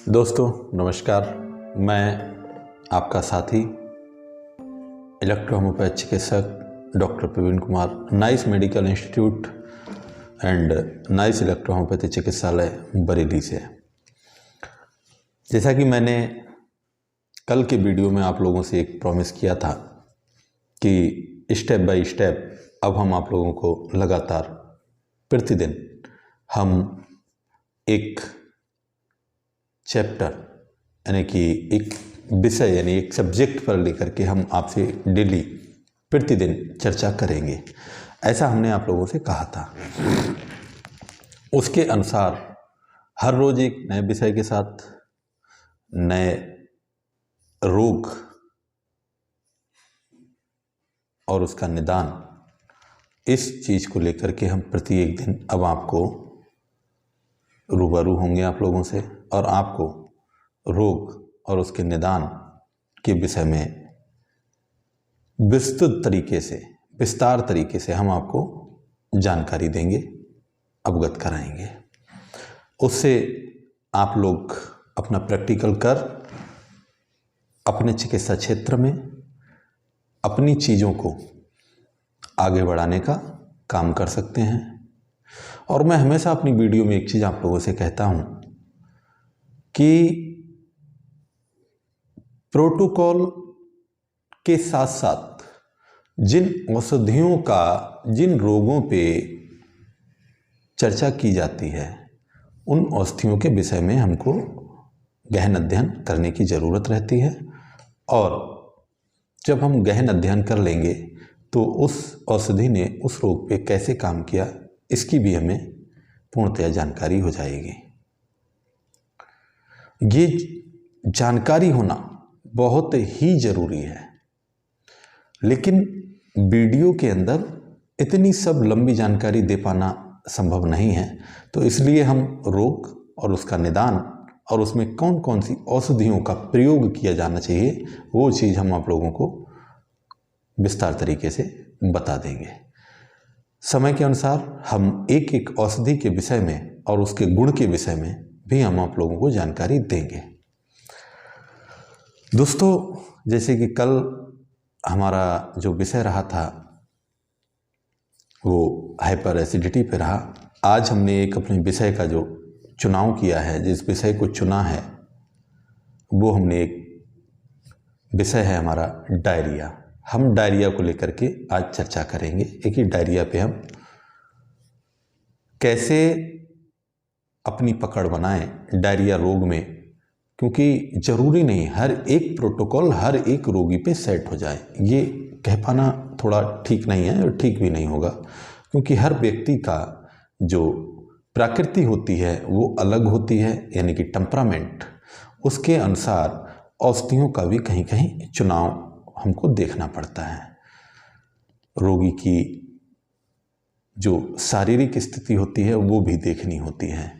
दोस्तों नमस्कार, मैं आपका साथी इलेक्ट्रो होम्योपैथ चिकित्सक doctor Praveen Kumar, nice medical institute and nice electro homeopathy चिकित्सालय बरेली से। जैसा कि मैंने कल के वीडियो में आप लोगों से एक प्रॉमिस किया था कि स्टेप बाय स्टेप अब हम आप लोगों को लगातार प्रतिदिन हम एक चैप्टर यानी कि एक विषय यानी एक सब्जेक्ट पर लेकर के हम आपसे डेली प्रतिदिन चर्चा करेंगे, ऐसा हमने आप लोगों से कहा था। उसके अनुसार हर रोज़ एक नए विषय के साथ नए रोग और उसका निदान, इस चीज़ को लेकर के हम प्रति एक दिन अब आपको रूबरू होंगे आप लोगों से, और आपको रोग और उसके निदान के विषय में विस्तृत तरीके से, विस्तार तरीके से हम आपको जानकारी देंगे, अवगत कराएंगे। उससे आप लोग अपना प्रैक्टिकल कर अपने चिकित्सा क्षेत्र में अपनी चीज़ों को आगे बढ़ाने का काम कर सकते हैं। और मैं हमेशा अपनी वीडियो में एक चीज़ आप लोगों से कहता हूं कि प्रोटोकॉल के साथ साथ जिन औषधियों का, जिन रोगों पे चर्चा की जाती है, उन औषधियों के विषय में हमको गहन अध्ययन करने की ज़रूरत रहती है। और जब हम गहन अध्ययन कर लेंगे तो उस औषधि ने उस रोग पे कैसे काम किया, इसकी भी हमें पूर्णतया जानकारी हो जाएगी। ये जानकारी होना बहुत ही ज़रूरी है, लेकिन वीडियो के अंदर इतनी सब लंबी जानकारी दे पाना संभव नहीं है। तो इसलिए हम रोग और उसका निदान और उसमें कौन कौन सी औषधियों का प्रयोग किया जाना चाहिए, वो चीज़ हम आप लोगों को विस्तार तरीके से बता देंगे। समय के अनुसार हम एक एक औषधि के विषय में और उसके गुण के विषय में भी हम आप लोगों को जानकारी देंगे। दोस्तों, जैसे कि कल हमारा जो विषय रहा था वो हाइपर एसिडिटी पे रहा। आज हमने एक अपने विषय का जो चुनाव किया है, जिस विषय को चुना है, वो हमने एक विषय है हमारा डायरिया। हम डायरिया को लेकर के आज चर्चा करेंगे। एक ही डायरिया पे हम कैसे अपनी पकड़ बनाएं डायरिया रोग में, क्योंकि ज़रूरी नहीं हर एक प्रोटोकॉल हर एक रोगी पे सेट हो जाए। ये कह पाना थोड़ा ठीक नहीं है और ठीक भी नहीं होगा, क्योंकि हर व्यक्ति का जो प्रकृति होती है वो अलग होती है, यानी कि टेम्परामेंट। उसके अनुसार औषधियों का भी कहीं कहीं चुनाव हमको देखना पड़ता है। रोगी की जो शारीरिक स्थिति होती है वो भी देखनी होती है।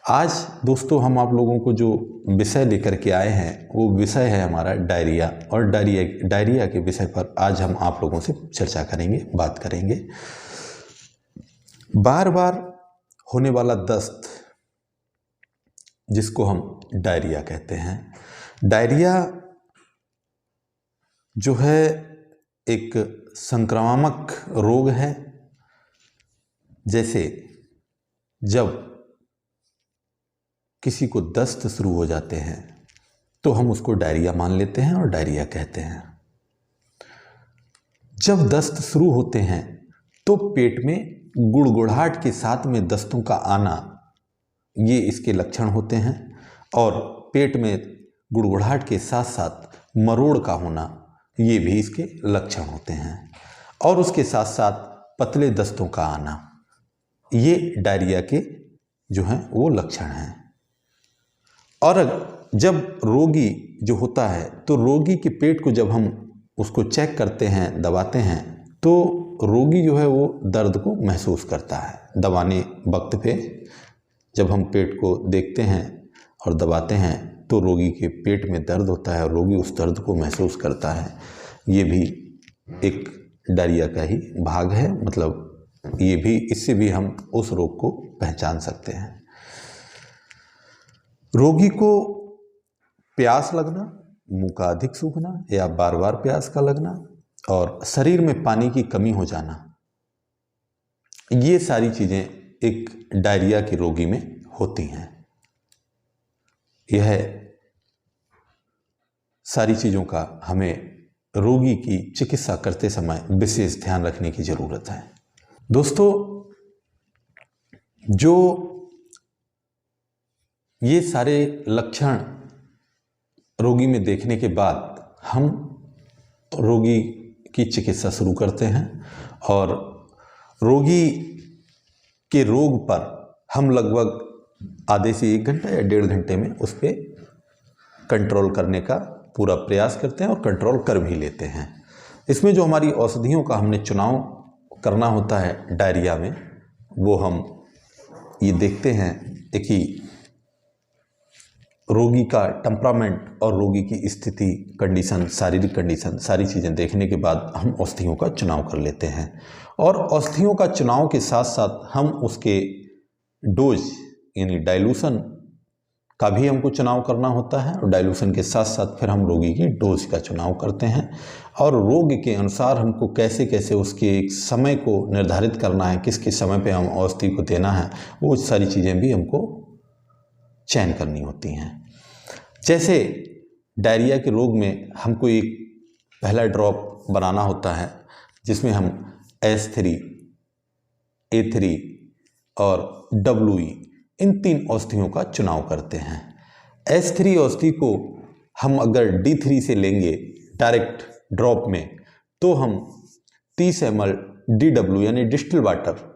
आज दोस्तों हम आप लोगों को जो विषय लेकर के आए हैं वो विषय है हमारा डायरिया। और डायरिया के विषय पर आज हम आप लोगों से चर्चा करेंगे, बात करेंगे। बार बार होने वाला दस्त, जिसको हम डायरिया कहते हैं। डायरिया जो है एक संक्रामक रोग है। जैसे जब किसी को दस्त शुरू हो जाते हैं तो हम उसको डायरिया मान लेते हैं और डायरिया कहते हैं। जब दस्त शुरू होते हैं तो पेट में गुड़गुड़ाहट के साथ में दस्तों का आना, ये इसके लक्षण होते हैं। और पेट में गुड़गुड़ाहट के साथ साथ मरोड़ का होना, ये भी इसके लक्षण होते हैं। और उसके साथ साथ पतले दस्तों का आना, ये डायरिया के जो हैं वो लक्षण हैं। और जब रोगी जो होता है तो रोगी के पेट को जब हम उसको चेक करते हैं, दबाते हैं, तो रोगी जो है वो दर्द को महसूस करता है। दबाने वक्त पे जब हम पेट को देखते हैं और दबाते हैं तो रोगी के पेट में दर्द होता है और रोगी उस दर्द को महसूस करता है। ये भी एक डायरिया का ही भाग है, मतलब ये भी, इससे भी हम उस रोग को पहचान सकते हैं। रोगी को प्यास लगना, मुंह का अधिक सूखना या बार बार प्यास का लगना और शरीर में पानी की कमी हो जाना, ये सारी चीज़ें एक डायरिया के रोगी में होती हैं। यह सारी चीज़ों का हमें रोगी की चिकित्सा करते समय विशेष ध्यान रखने की ज़रूरत है। दोस्तों, जो ये सारे लक्षण रोगी में देखने के बाद हम रोगी की चिकित्सा शुरू करते हैं और रोगी के रोग पर हम लगभग आधे से 1 घंटा या 1.5 घंटे में उस पर कंट्रोल करने का पूरा प्रयास करते हैं और कंट्रोल कर भी लेते हैं। इसमें जो हमारी औषधियों का हमने चुनाव करना होता है डायरिया में, वो हम ये देखते हैं कि रोगी का टेम्परामेंट और रोगी की स्थिति, कंडीशन, शारीरिक कंडीशन, सारी चीज़ें देखने के बाद हम औषधियों का चुनाव कर लेते हैं। और औषधियों का चुनाव के साथ साथ हम उसके डोज यानी डाइल्यूशन का भी हमको चुनाव करना होता है और डाइल्यूशन के साथ साथ फिर हम रोगी की डोज का चुनाव करते हैं और रोग के अनुसार हमको कैसे कैसे उसके एक समय को निर्धारित करना है, किस किस समय पे हम औषधि को देना है, वो सारी चीज़ें भी हमको चयन करनी होती हैं। जैसे डायरिया के रोग में हमको एक पहला ड्रॉप बनाना होता है जिसमें हम S3, A3 और WE इन 3 औषधियों का चुनाव करते हैं। S3 औषधि को हम अगर D3 से लेंगे डायरेक्ट ड्रॉप में तो हम 30 ml DW यानी डिस्टिल वाटर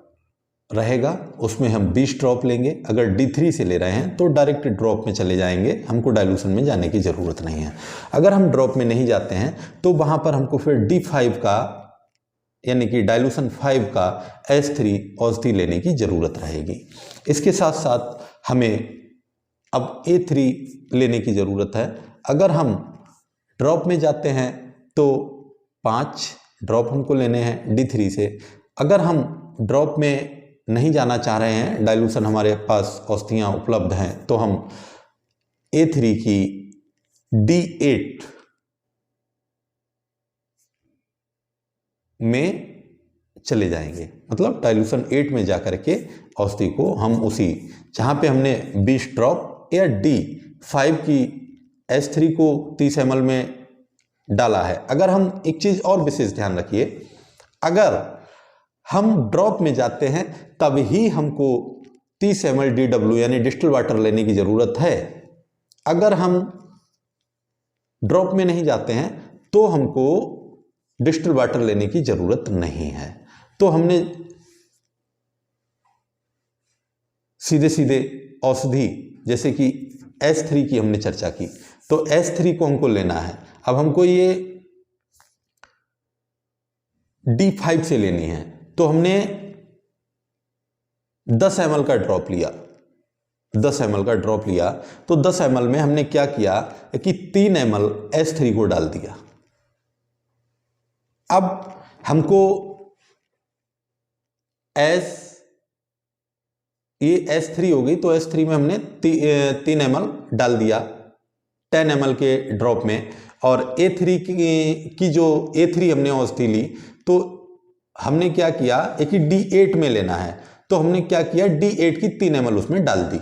रहेगा, उसमें हम 20 ड्रॉप लेंगे। अगर D3 से ले रहे हैं तो डायरेक्ट ड्रॉप में चले जाएंगे, हमको डाइल्यूशन में जाने की ज़रूरत नहीं है। अगर हम ड्रॉप में नहीं जाते हैं तो वहाँ पर हमको फिर D5 का यानी कि डाइल्यूशन 5 का S3 औषधि लेने की ज़रूरत रहेगी। इसके साथ साथ हमें अब A3 लेने की ज़रूरत है। अगर हम ड्रॉप में जाते हैं तो 5 ड्रॉप हमको लेने हैं D3 से। अगर हम ड्रॉप में नहीं जाना चाह रहे हैं, डाइल्यूशन हमारे पास औषधियाँ उपलब्ध हैं, तो हम A3 की D8 में चले जाएंगे, मतलब डाइल्यूशन 8 में जा करके औषधि को हम उसी जहाँ पे हमने 20 ड्रॉप या D5 की S3 को 30 ml में डाला है। अगर हम एक चीज़ और विशेष ध्यान रखिए, अगर हम ड्रॉप में जाते हैं तब ही हमको 30 ml DW यानी डिस्टिल वाटर लेने की ज़रूरत है। अगर हम ड्रॉप में नहीं जाते हैं तो हमको डिस्टिल वाटर लेने की ज़रूरत नहीं है। तो हमने सीधे सीधे औषधि जैसे कि S3 की हमने चर्चा की, तो S3 को हमको लेना है। अब हमको ये D5 से लेनी है, तो हमने 10 ml का ड्रॉप लिया। 10 ml का ड्रॉप लिया तो 10 ml में हमने क्या किया कि 3 ml S3 को डाल दिया। अब हमको ये S3 हो गई, तो S3 में हमने 3 ml डाल दिया 10 ml के ड्रॉप में। और A3 की जो A3 हमने औषधि ली तो हमने क्या किया कि D8 में लेना है, तो हमने क्या किया D8 की 3 ml उसमें डाल दी।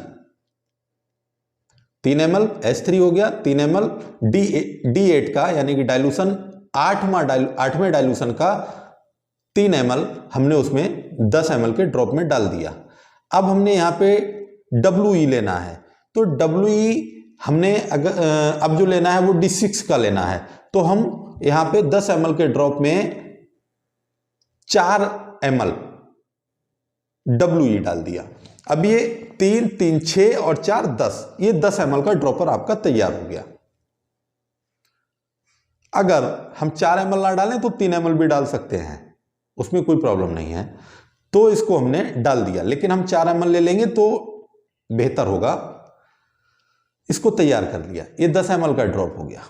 3 ml S3 हो गया, 3 ml D8 का यानी कि डाइल्यूशन 8वें डाइल्यूशन का 3 ml हमने उसमें 10 ml के ड्रॉप में डाल दिया। अब हमने यहाँ पे WE लेना है, तो WE हमने अब जो लेना है वो D6 का लेना है, तो हम यहाँ पे 10 ml के ड्रॉप में 4 ml WE डाल दिया। अब ये 3, 3, 6 और 4, 10, ये 10 ml का ड्रॉपर आपका तैयार हो गया। अगर हम 4 ml ना डालें तो 3 ml भी डाल सकते हैं, उसमें कोई प्रॉब्लम नहीं है। तो इसको हमने डाल दिया, लेकिन हम 4 ml ले लेंगे तो बेहतर होगा। इसको तैयार कर लिया, ये 10 ml का ड्रॉप हो गया।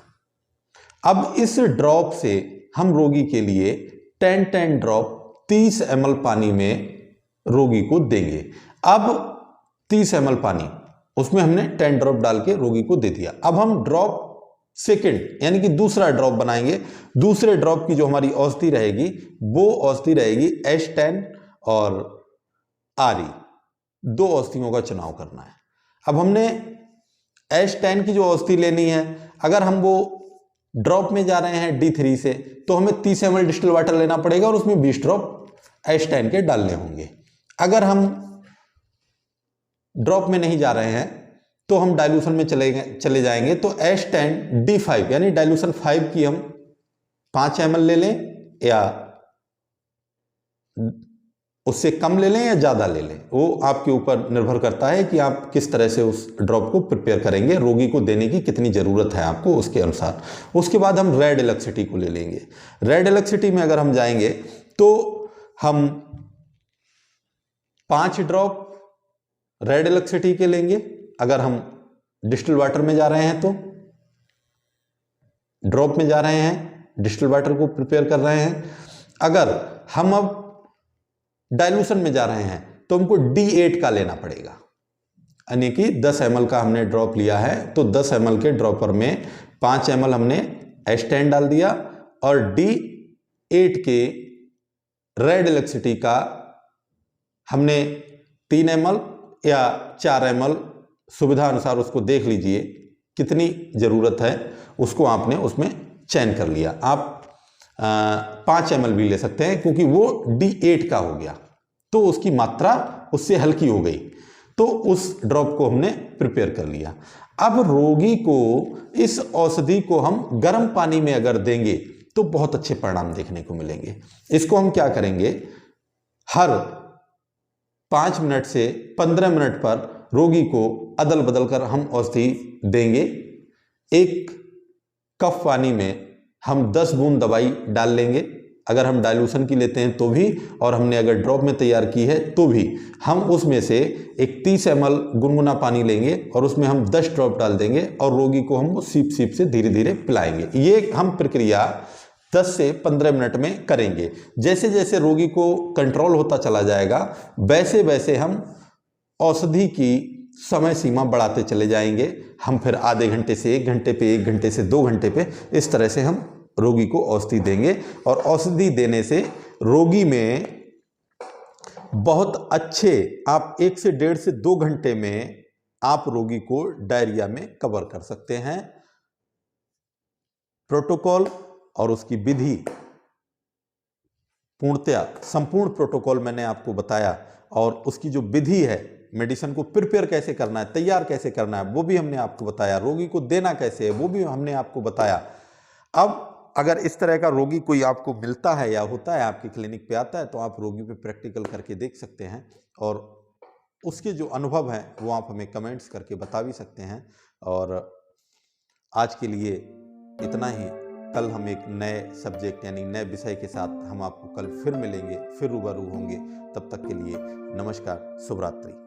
अब इस ड्रॉप से हम रोगी के लिए 10 ड्रॉप 30 ml पानी में रोगी को देंगे। अब 30 ml पानी उसमें हमने 10 ड्रॉप डाल के रोगी को दे दिया। अब हम ड्रॉप सेकंड यानी कि दूसरा ड्रॉप बनाएंगे। दूसरे ड्रॉप की जो हमारी औषधि रहेगी वो औषधि रहेगी H10 और RE, 2 औषधियों का चुनाव करना है। अब हमने H10 की जो औषधि लेनी है, अगर हम वो ड्रॉप में जा रहे हैं D3 से तो हमें 30 ml डिस्टिल वाटर लेना पड़ेगा और उसमें 20 ड्रॉप H10 के डालने होंगे। अगर हम ड्रॉप में नहीं जा रहे हैं तो हम डाइल्यूशन में चले जाएंगे तो H10 D5 यानी डाइल्यूशन 5 की हम 5 ml ले लें या उससे कम ले लें या ज़्यादा ले लें, वो आपके ऊपर निर्भर करता है कि आप किस तरह से उस ड्रॉप को प्रिपेयर करेंगे, रोगी को देने की कितनी ज़रूरत है आपको उसके अनुसार। उसके बाद हम रेड एलॉक्सिटी को ले लेंगे। रेड एलॉक्सिटी में अगर हम जाएंगे तो हम 5 ड्रॉप रेड एलॉक्सिटी के लेंगे। अगर हम डिस्टिल वाटर में जा रहे हैं तो ड्रॉप में जा रहे हैं, डिस्टिल वाटर को प्रिपेयर कर रहे हैं। अगर हम अब डाइल्यूशन में जा रहे हैं तो हमको D8 का लेना पड़ेगा, यानी कि 10 ml का हमने ड्रॉप लिया है तो 10 ml के ड्रॉपर में 5 ml हमने H10 डाल दिया और D8 के रेड एलॉक्सिटी का हमने 3 ml या 4 ml, सुविधा अनुसार उसको देख लीजिए कितनी ज़रूरत है, उसको आपने उसमें चयन कर लिया। आप 5 ml भी ले सकते हैं क्योंकि वो D8 का हो गया तो उसकी मात्रा उससे हल्की हो गई, तो उस ड्रॉप को हमने प्रिपेयर कर लिया। अब रोगी को इस औषधि को हम गर्म पानी में अगर देंगे तो बहुत अच्छे परिणाम देखने को मिलेंगे। इसको हम क्या करेंगे, हर 5 मिनट से 15 मिनट पर रोगी को अदल बदल कर हम औषधि देंगे। एक कप पानी में हम 10 बूंद दवाई डाल लेंगे, अगर हम डाइल्यूशन की लेते हैं तो भी, और हमने अगर ड्रॉप में तैयार की है तो भी। हम उसमें से एक 30 ml गुनगुना पानी लेंगे और उसमें हम 10 ड्रॉप डाल देंगे और रोगी को हम सीप सीप से धीरे धीरे पिलाएंगे। ये हम प्रक्रिया 10 से 15 मिनट में करेंगे। जैसे जैसे रोगी को कंट्रोल होता चला जाएगा वैसे वैसे हम औषधि की समय सीमा बढ़ाते चले जाएंगे। हम फिर आधे घंटे से 1 घंटे पे, 1 घंटे से 2 घंटे पे, इस तरह से हम रोगी को औषधि देंगे और औषधि देने से रोगी में बहुत अच्छे, आप 1 से 1.5 से 2 घंटे में आप रोगी को डायरिया में कवर कर सकते हैं। प्रोटोकॉल और उसकी विधि पूर्णतया संपूर्ण प्रोटोकॉल मैंने आपको बताया और उसकी जो विधि है, मेडिसिन को प्रिपेयर कैसे करना है, तैयार कैसे करना है, वो भी हमने आपको बताया। रोगी को देना कैसे है वो भी हमने आपको बताया। अब अगर इस तरह का रोगी कोई आपको मिलता है या होता है, आपकी क्लिनिक पे आता है, तो आप रोगी पे प्रैक्टिकल करके देख सकते हैं और उसके जो अनुभव हैं वो आप हमें कमेंट्स करके बता भी सकते हैं। और आज के लिए इतना ही। कल हम एक नए सब्जेक्ट यानी नए विषय के साथ हम आपको कल फिर मिलेंगे, फिर रूबरू होंगे। तब तक के लिए नमस्कार, शुभ रात्रि।